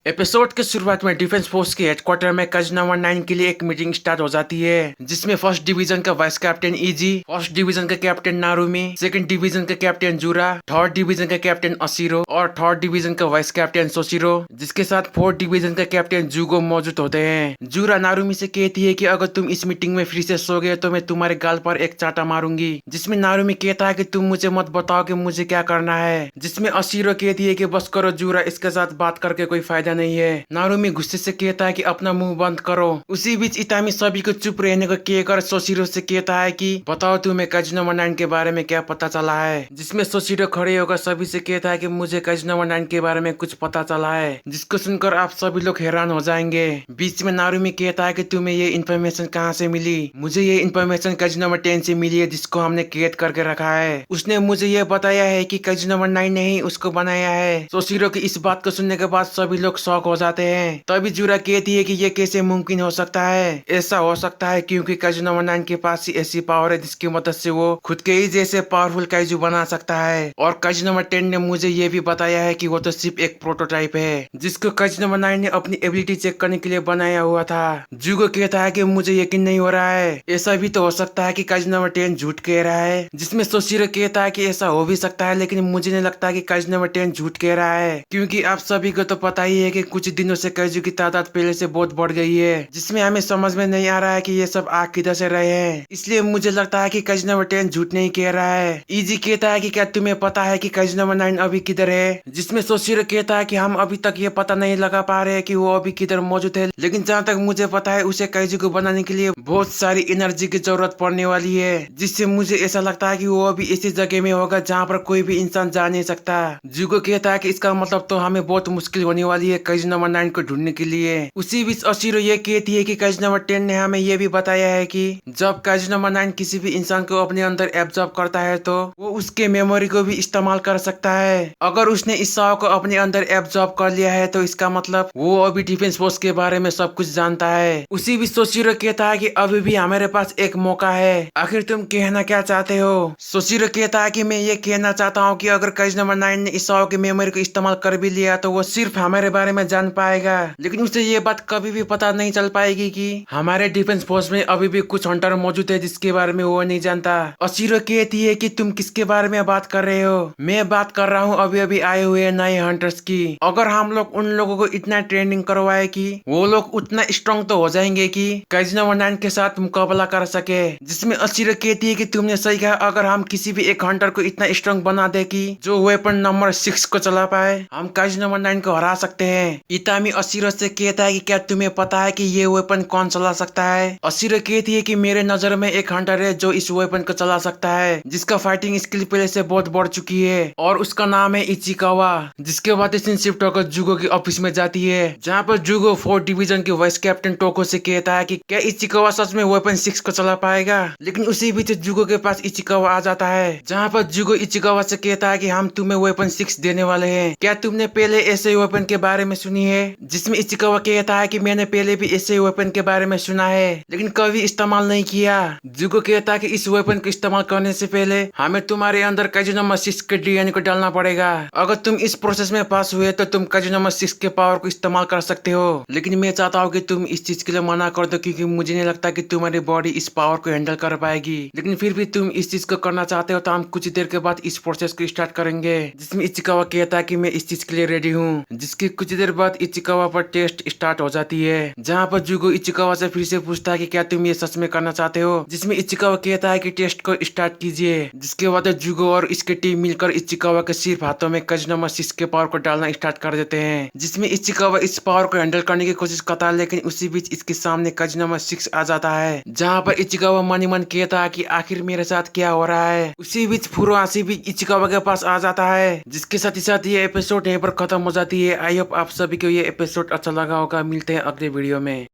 Episode के शुरुआत में डिफेंस फोर्स के हेडक्वार्टर में कज नंबर 9 के लिए एक मीटिंग स्टार्ट हो जाती है, जिसमें फर्स्ट डिवीजन का vice captain easy, first division का कैप्टन नारुमी, सेकंड डिवीजन का कैप्टन जूरा, थर्ड डिवीजन का कैप्टन असीरो और थर्ड डिवीजन का वाइस कैप्टन सोशिरो, जिसके साथ फोर्थ डिवीजन का कैप्टन जूगो मौजूद होते हैं। जूरा नारुमी से कहती है कि अगर तुम इस मीटिंग में फिर से सो गए तो मैं तुम्हारे गाल पर एक चाटा मारूंगी, जिसमें नारुमी कहता है कि तुम मुझे मत बताओ कि मुझे क्या करना है, जिसमें असीरो कहती है कि बस करो जूरा, इसके साथ बात करके कोई फायदा नहीं है। नारुमी गुस्से से कहता है कि अपना मुंह बंद करो। उसी बीच इतामी सभी को चुप रहने को कहकर सोशिरो से कहता है कि बताओ तुम्हें कज नंबर 9 के बारे में क्या पता चला है, जिसमें सोशिरो खड़े होकर सभी से कहता है कि मुझे कज नंबर 9 के बारे में कुछ पता चला है, जिसको सुनकर आप सभी लोग हैरान हो जाएंगे। बीच में नारुमी कहता है कि तुम्हें ये इन्फॉर्मेशन कहाँ से मिली। मुझे ये इन्फॉर्मेशन कज नंबर 10 से मिली है, जिसको हमने कैद करके रखा है। उसने मुझे ये बताया है कि कज नंबर 9 ने ही उसको बनाया है। सोशिरो की इस बात को सुनने के बाद सभी लोग शॉक हो जाते हैं। तभी जूरा कहती है कि ये कैसे मुमकिन हो सकता है। ऐसा हो सकता है क्योंकि काइजू नंबर 9 के पास ही ऐसी पावर है जिसकी मदद से वो खुद के ही जैसे पावरफुल काइजू बना सकता है। और काइजू नंबर 10 ने मुझे ये भी बताया है कि वो तो सिर्फ एक प्रोटोटाइप है, जिसको काइजू नंबर 9 ने अपनी एबिलिटी चेक करने के लिए बनाया हुआ था। जूगो कहता है कि मुझे यकीन नहीं हो रहा है। ऐसा भी तो हो सकता है कि काइजू नंबर 10 झूठ कह रहा है, जिसमें सोशिरो कहता है कि ऐसा हो भी सकता है, लेकिन मुझे नहीं लगता कि काइजू नंबर 10 झूठ कह रहा है, क्योंकि आप सभी को तो पता ही है कि कुछ दिनों से काइजू की तादाद पहले से बहुत बढ़ गई है, जिसमें हमें समझ में नहीं आ रहा है कि ये सब आग किधर से रहे हैं। इसलिए मुझे लगता है कि काइजू नंबर 10 झूठ नहीं कह रहा है। इजी कहता है कि क्या तुम्हें पता है कि काइजू नंबर 9 अभी किधर है, जिसमें सोशिरो कहता है कि हम अभी तक ये पता नहीं लगा पा रहे हैं कि वो अभी किधर मौजूद है, लेकिन जहाँ तक मुझे पता है उसे काइजू को बनाने के लिए बहुत सारी एनर्जी की जरूरत पड़ने वाली है, जिससे मुझे ऐसा लगता है कि वो अभी ऐसी जगह में होगा जहाँ पर कोई भी इंसान जा नहीं सकता। जूगो कहता है कि इसका मतलब तो हमें बहुत मुश्किल होने वाली है काइजू नंबर 9 को ढूंढने के लिए। उसी बीच असीरो ये कहती है कि काइजू नंबर 10 ने हमें ये भी बताया है कि जब काइजू नंबर 9 किसी भी इंसान को अपने अंदर एब्जॉर्ब करता है तो वो उसके मेमोरी को भी इस्तेमाल कर सकता है। अगर उसने इस साव को अपने अंदर एब्जॉर्ब कर लिया है तो इसका मतलब वो अभी डिफेंस फोर्स के बारे में सब कुछ जानता है। उसी बीच सोशिरो कहता है कि अभी भी हमारे पास एक मौका है, आखिर तुम कहना क्या चाहते हो। सोशिरो कहता है कि मैं ये कहना चाहता हूँ कि अगर काइजू नंबर 9 ने इस साव के मेमोरी को इस्तेमाल कर भी लिया तो वो सिर्फ हमारे बारे में जान पाएगा, लेकिन उसे ये बात कभी भी पता नहीं चल पाएगी कि हमारे डिफेंस फोर्स में अभी भी कुछ हंटर मौजूद है जिसके बारे में वो नहीं जानता। असीरो कहती है कि तुम किसके बारे में बात कर रहे हो। मैं बात कर रहा हूँ अभी अभी आए हुए नए हंटर्स की। अगर हम लोग उन लोगों को इतना ट्रेनिंग करवाए कि वो लोग उतना स्ट्रॉन्ग तो हो जाएंगे कि काइजू नंबर 9 के साथ मुकाबला कर सके, जिसमें असीरो कहती है कि तुमने सही कहा। अगर हम किसी भी एक हंटर को इतना स्ट्रॉन्ग बना दे कि जो वेपन नंबर 6 को चला पाए, हम काइजू नंबर 9 को हरा सकते हैं। इतामी असीरो से कहता है कि क्या तुम्हें पता है कि ये वेपन कौन चला सकता है। असीरो कहती है कि मेरे नजर में एक हंटर है जो इस वेपन को चला सकता है, जिसका फाइटिंग स्किल पहले से बहुत बढ़ चुकी है, और उसका नाम है इचिकावा। जिसके बाद सीन शिफ्ट होकर जूगो की ऑफिस में जाती है, जहाँ पर जूगो 4th डिवीजन के वाइस कैप्टन टोको से कहता है कि क्या इचिकावा सच में वेपन 6 को चला पाएगा। लेकिन उसी बीच जूगो के पास इचिकावा आ जाता है, जहाँ पर जूगो इचिकावा से कहता है कि हम तुम्हें वेपन 6 देने वाले हैं। क्या तुमने पहले ऐसे वेपन के बारे में सुनी है। जिसमें इचिकावा कहता है कि मैंने पहले भी ऐसे वेपन के बारे में सुना है, लेकिन कभी इस्तेमाल नहीं किया। जूगो कहता है कि इस वेपन को इस्तेमाल करने से पहले हमें तुम्हारे अंदर काइजू नंबर 6 के डीएनए को डालना पड़ेगा। अगर तुम इस प्रोसेस में पास हुए तो तुम काइजू नंबर 6 के पावर को इस्तेमाल कर सकते हो, लेकिन मैं चाहता हूँ कि तुम इस चीज के लिए मना कर दो, क्योंकि मुझे नहीं लगता कि तुम्हारी बॉडी इस पावर को हैंडल कर पाएगी। लेकिन फिर भी तुम इस चीज को करना चाहते हो तो हम कुछ देर के बाद इस प्रोसेस को स्टार्ट करेंगे। जिसमें इचिकावा कहता है कि मैं इस चीज के लिए रेडी हूँ। जिसके कुछ देर बाद इचिकावा पर टेस्ट स्टार्ट हो जाती है, जहाँ पर जूगो इचिकावा से फिर से पूछता है कि क्या तुम ये सच में करना चाहते हो। जिसमें इचिकावा कहता है कि टेस्ट को स्टार्ट कीजिए। जिसके बाद जूगो और इसके टीम मिलकर इचिकावा के सिर्फ हाथों में काइजू नंबर 6 के पावर को डालना स्टार्ट कर देते हैं। जिसमें इचिकावा इस पावर को हैंडल करने की कोशिश करता है, लेकिन उसी बीच इसके सामने काइजू नंबर 6 आ जाता है, जहाँ पर इचिकावा मन ही मन कहता है कि आखिर मेरे साथ क्या हो रहा है। उसी बीच फुरुहाशी भी इचिकावा के पास आ जाता है, जिसके साथ ही साथ ये एपिसोड यहीं पर खत्म हो जाती है। आई होप आप सभी को ये एपिसोड अच्छा लगा होगा। मिलते हैं अगले वीडियो में।